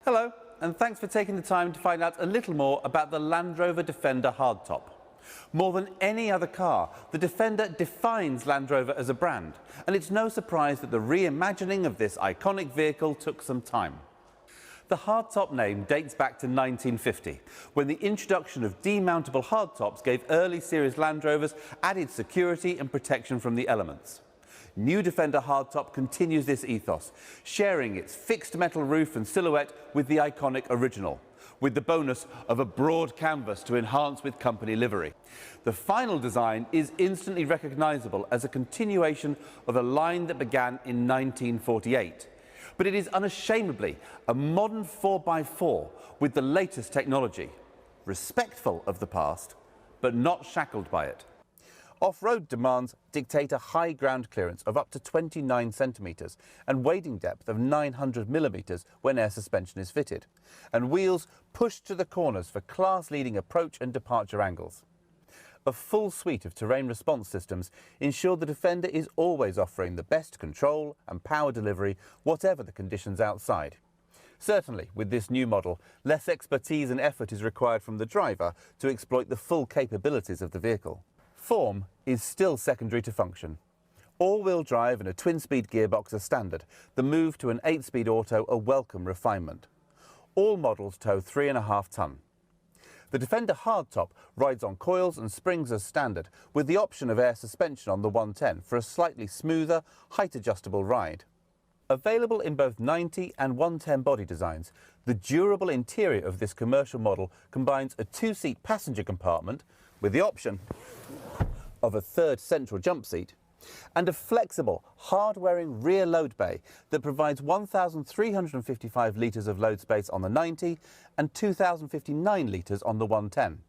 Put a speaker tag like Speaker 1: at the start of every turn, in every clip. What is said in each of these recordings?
Speaker 1: Hello, and thanks for taking the time to find out a little more about the Land Rover Defender HardTop. More than any other car, the Defender defines Land Rover as a brand, and it's no surprise that the reimagining of this iconic vehicle took some time. The HardTop name dates back to 1950, when the introduction of demountable hardtops gave early series Land Rovers added security and protection from the elements. New Defender HardTop continues this ethos, sharing its fixed metal roof and silhouette with the iconic original, with the bonus of a broad canvas to enhance with company livery. The final design is instantly recognisable as a continuation of a line that began in 1948. But it is unashamedly a modern 4x4 with the latest technology, respectful of the past, but not shackled by it. Off-road demands dictate a high ground clearance of up to 29 centimetres and wading depth of 900 millimetres when air suspension is fitted, and wheels pushed to the corners for class-leading approach and departure angles. A full suite of terrain response systems ensure the Defender is always offering the best control and power delivery, whatever the conditions outside. Certainly, with this new model, less expertise and effort is required from the driver to exploit the full capabilities of the vehicle. Form is still secondary to function. All-wheel drive and a twin-speed gearbox are standard, the move to an 8-speed auto a welcome refinement. All models tow 3.5 tonne. The Defender HardTop rides on coils and springs as standard, with the option of air suspension on the 110 for a slightly smoother, height-adjustable ride. Available in both 90 and 110 body designs, the durable interior of this commercial model combines a 2-seat passenger compartment with the option of a third central jump seat and a flexible, hard-wearing rear load bay that provides 1,355 litres of load space on the 90 and 2,059 litres on the 110.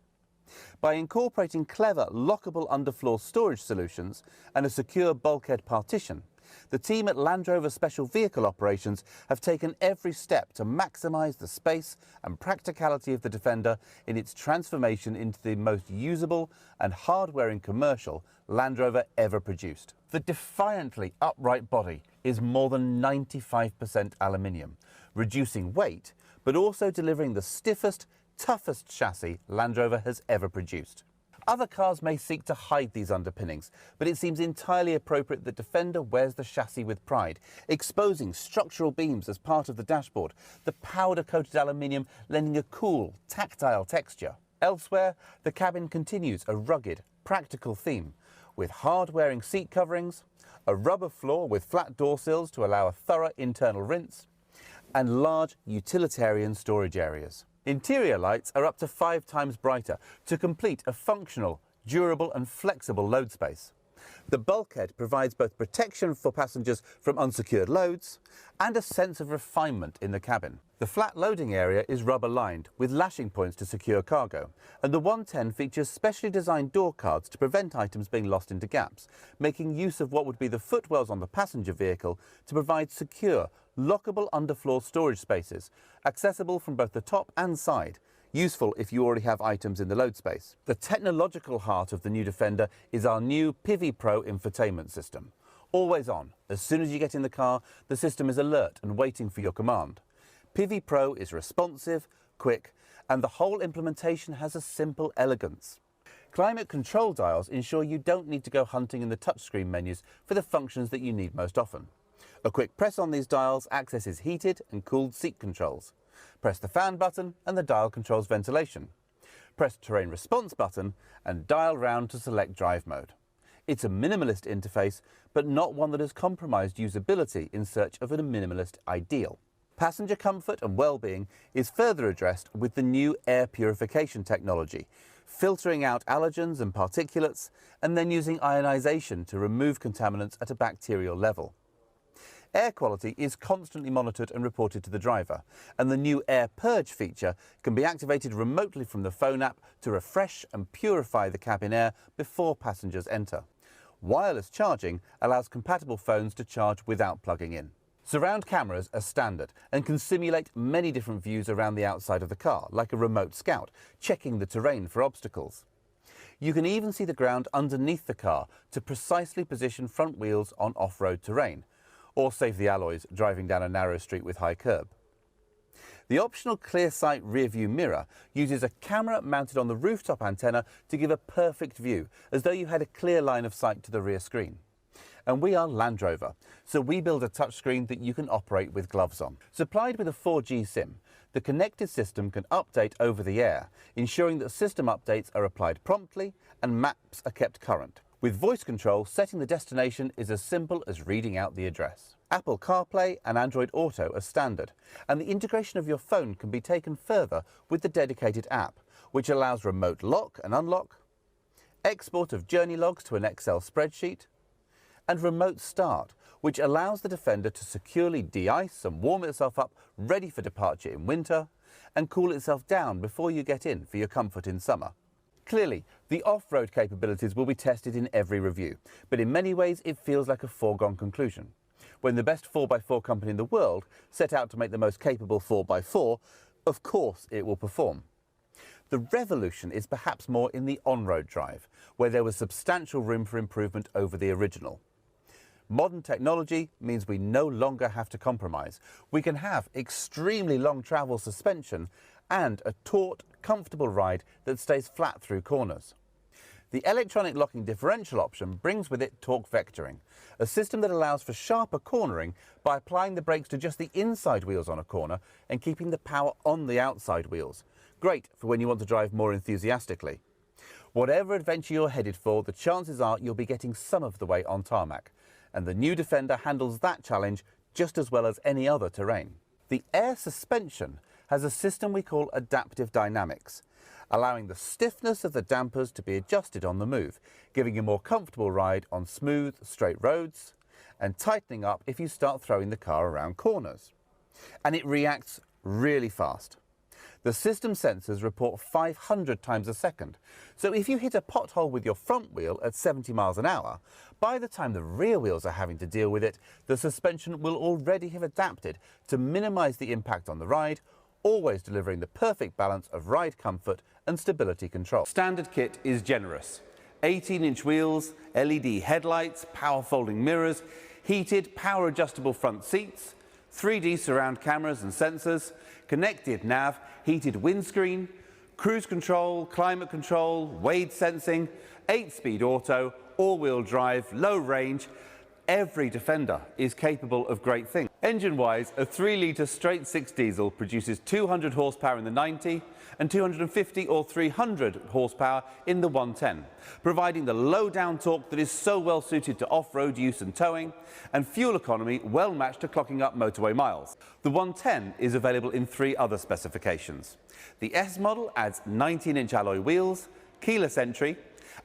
Speaker 1: By incorporating clever, lockable underfloor storage solutions and a secure bulkhead partition, the team at Land Rover Special Vehicle Operations have taken every step to maximise the space and practicality of the Defender in its transformation into the most usable and hard-wearing commercial Land Rover ever produced. The defiantly upright body is more than 95% aluminium, reducing weight, but also delivering the stiffest, toughest chassis Land Rover has ever produced. Other cars may seek to hide these underpinnings, but it seems entirely appropriate that Defender wears the chassis with pride, exposing structural beams as part of the dashboard, the powder-coated aluminium lending a cool, tactile texture. Elsewhere, the cabin continues a rugged, practical theme, with hard-wearing seat coverings, a rubber floor with flat door sills to allow a thorough internal rinse, and large utilitarian storage areas. Interior lights are up to 5 times brighter to complete a functional, durable and flexible load space. The bulkhead provides both protection for passengers from unsecured loads and a sense of refinement in the cabin. The flat loading area is rubber-lined with lashing points to secure cargo, and the 110 features specially designed door cards to prevent items being lost into gaps, making use of what would be the footwells on the passenger vehicle to provide secure, lockable underfloor storage spaces, accessible from both the top and side, useful if you already have items in the load space. The technological heart of the new Defender is our new Pivi Pro infotainment system. Always on. As soon as you get in the car, the system is alert and waiting for your command. Pivi Pro is responsive, quick, and the whole implementation has a simple elegance. Climate control dials ensure you don't need to go hunting in the touchscreen menus for the functions that you need most often. A quick press on these dials accesses heated and cooled seat controls. Press the fan button and the dial controls ventilation. Press terrain response button and dial round to select drive mode. It's a minimalist interface, but not one that has compromised usability in search of a minimalist ideal. Passenger comfort and well-being is further addressed with the new air purification technology, filtering out allergens and particulates and then using ionization to remove contaminants at a bacterial level. Air quality is constantly monitored and reported to the driver, and the new Air Purge feature can be activated remotely from the phone app to refresh and purify the cabin air before passengers enter. Wireless charging allows compatible phones to charge without plugging in. Surround cameras are standard and can simulate many different views around the outside of the car, like a remote scout, checking the terrain for obstacles. You can even see the ground underneath the car to precisely position front wheels on off-road terrain, or save the alloys driving down a narrow street with high curb. The optional clear sight rear view mirror uses a camera mounted on the rooftop antenna to give a perfect view, as though you had a clear line of sight to the rear screen. And we are Land Rover, so we build a touchscreen that you can operate with gloves on. Supplied with a 4G SIM, the connected system can update over the air, ensuring that system updates are applied promptly and maps are kept current. With voice control, setting the destination is as simple as reading out the address. Apple CarPlay and Android Auto are standard, and the integration of your phone can be taken further with the dedicated app, which allows remote lock and unlock, export of journey logs to an Excel spreadsheet, and remote start, which allows the Defender to securely de-ice and warm itself up ready for departure in winter, and cool itself down before you get in for your comfort in summer. Clearly, the off-road capabilities will be tested in every review, but in many ways it feels like a foregone conclusion. When the best 4x4 company in the world set out to make the most capable 4x4, of course it will perform. The revolution is perhaps more in the on-road drive, where there was substantial room for improvement over the original. Modern technology means we no longer have to compromise. We can have extremely long travel suspension and a taut, comfortable ride that stays flat through corners. The electronic locking differential option brings with it torque vectoring, a system that allows for sharper cornering by applying the brakes to just the inside wheels on a corner and keeping the power on the outside wheels. Great for when you want to drive more enthusiastically. Whatever adventure you're headed for, the chances are you'll be getting some of the way on tarmac, and the new Defender handles that challenge just as well as any other terrain. The air suspension has a system we call adaptive dynamics, allowing the stiffness of the dampers to be adjusted on the move, giving you a more comfortable ride on smooth, straight roads, and tightening up if you start throwing the car around corners. And it reacts really fast. The system sensors report 500 times a second, so if you hit a pothole with your front wheel at 70 miles an hour, by the time the rear wheels are having to deal with it, the suspension will already have adapted to minimize the impact on the ride, always delivering the perfect balance of ride comfort and stability control. Standard kit is generous. 18-inch wheels, LED headlights, power folding mirrors, heated, power adjustable front seats, 3D surround cameras and sensors, connected nav, heated windscreen, cruise control, climate control, wade sensing, 8-speed auto, all-wheel drive, low range. Every Defender is capable of great things. Engine-wise, a 3-litre straight-six diesel produces 200 horsepower in the 90 and 250 or 300 horsepower in the 110, providing the low-down torque that is so well suited to off-road use and towing, and fuel economy well matched to clocking up motorway miles. The 110 is available in 3 other specifications. The S model adds 19-inch alloy wheels, keyless entry,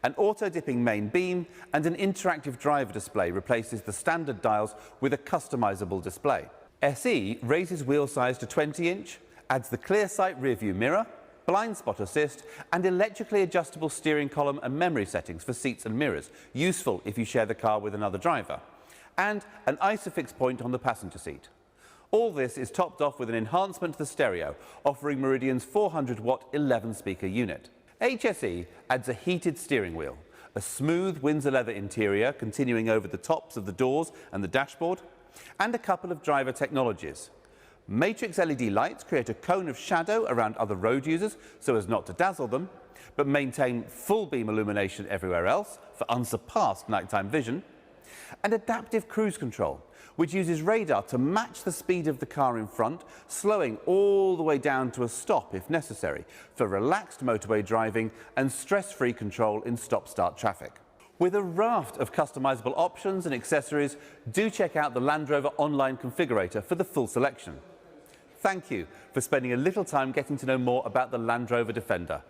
Speaker 1: an auto-dipping main beam, and an interactive driver display replaces the standard dials with a customizable display. SE raises wheel size to 20-inch, adds the clear sight rear view mirror, blind spot assist, and electrically adjustable steering column and memory settings for seats and mirrors, useful if you share the car with another driver, and an ISOFIX point on the passenger seat. All this is topped off with an enhancement to the stereo, offering Meridian's 400-watt 11-speaker unit. HSE adds a heated steering wheel, a smooth Windsor leather interior continuing over the tops of the doors and the dashboard, and a couple of driver technologies. Matrix LED lights create a cone of shadow around other road users so as not to dazzle them, but maintain full beam illumination everywhere else for unsurpassed nighttime vision, and adaptive cruise control, which uses radar to match the speed of the car in front, slowing all the way down to a stop if necessary, for relaxed motorway driving and stress-free control in stop-start traffic. With a raft of customizable options and accessories, do check out the Land Rover online configurator for the full selection. Thank you for spending a little time getting to know more about the Land Rover Defender.